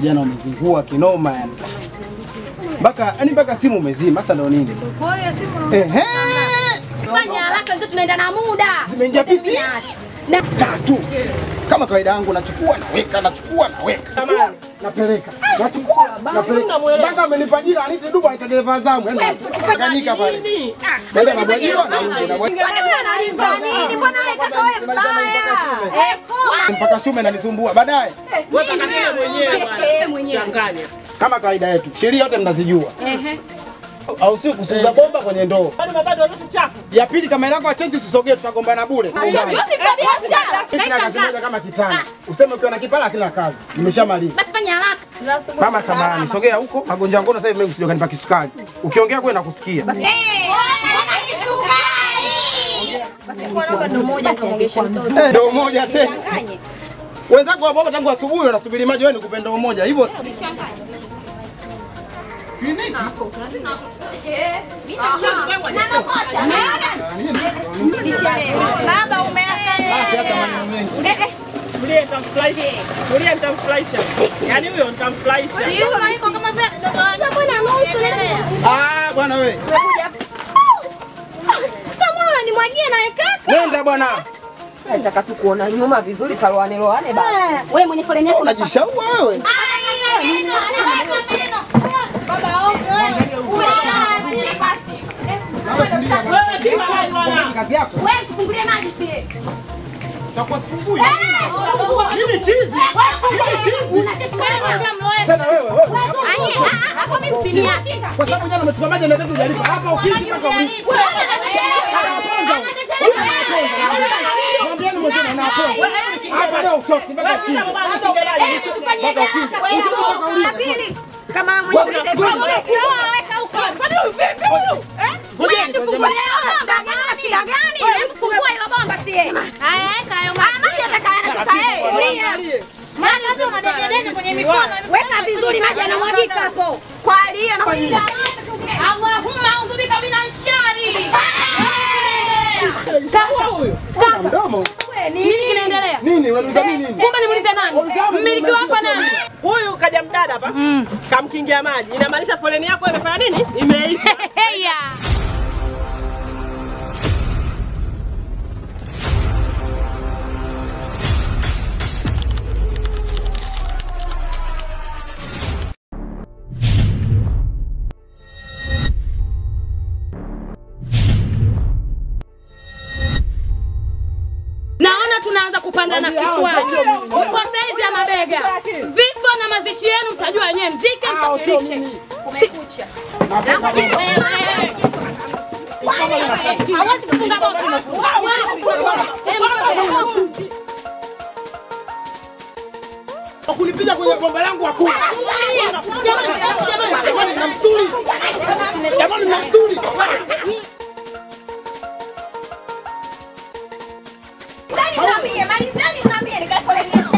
vijana wamezingua kinoma yani. Mpaka simu umezima, sasa ndio nini? Kwa hiyo simu fanya haraka ndio tunaenda na muda. Zimeingia pisi. Na tatu. Kama kawaida yangu nachukua naweka. Napeleka. Nachukua napeleka. Mpaka amenipa jina anite Dubu anaita dereva zamu. Yaani kanyika pale. Nenda na bwajio na nje na bwajio. Mbona kaka wewe mbaya? Mpaka shume ananisumbua baadaye. Wewe kasema mwenyewe changanya. Kama kawaida yetu. Sheria yote mnazijua. Au sio kusuza bomba kwenye ndoo. Bado mabado zote chafu. Ya pili kama ilako achange usisogee tutagombana bure. Biashara. Kama kitani. Useme ukiwa na kipala kila kazi. Nimeshamaliza. Basi fanya haraka. Kama samani, sogea huko. Magonjwa ngono sasa hivi mimi usijokanipa kisukari. Ukiongea kwewe nakusikia. Basi kwa namba ndo moja tuongeshe mtoto. Ndo moja tena. Wenzako hapo tangu asubuhi wanasubiri maji wewe nikupe ndo moja. Hivyo kliniki. Baba umeacha. Kulia nitamfurahisha. Yaani huyo nitamfurahisha. Yule yuko kama vile mbona nusu leo. Bwana wewe. Sasa mbona unanimwagia na kaka? Nenda bwana. nataka tu kuona nyuma vizuri karoane basi. Wewe mwenye foleni yako unajishaua wewe. Baba Kazi yako. wewe tufungulie maji sie. Utakuwa sifungui. Mimi chizi. Tena wewe. Hapo mimi msiniashika. Kwa sababu jana umechukua maji na tatu hujalipa. Hapa ukifika mpaka ulipo. Mwambieni mwenyewe na hapo. Hapa leo uchoki mpaka ukifika. Pili kama mwenye weka huko. Kwani vipi huyu? Wewe tufungulie shida gani? Hebu fungua hilo bomba sie. Haya weka hayo maji atakayana sasa yeye. Maji hapo unadededeka kwenye mikono. Weka vizuri maji yanamwagika hapo. Kwa hiyo na kuingia. Allahumma audhubika minashari. Kaka huyo. Mdomo. Nini kinaendelea? Nini? Unauliza nini? Kumbe nimuulize nani? Mmiliki hapa nani? Huyu kaja mdada hapa. Kamkingia maji. Inamaanisha foleni yako imefanya nini? Imeisha. Heya. Tunaanza kupandana kichwani. Upo saizi ya mabega. Vifo na mazishi yenu mtajua wenyewe, mzike msafirishe. Sikucha. Hawezi kufunga bomba. Kunipiga kwenye bomba langu hakuna. Jamani na msuri. Jamani na msuri. Malizani unaambia nikae foleni yao.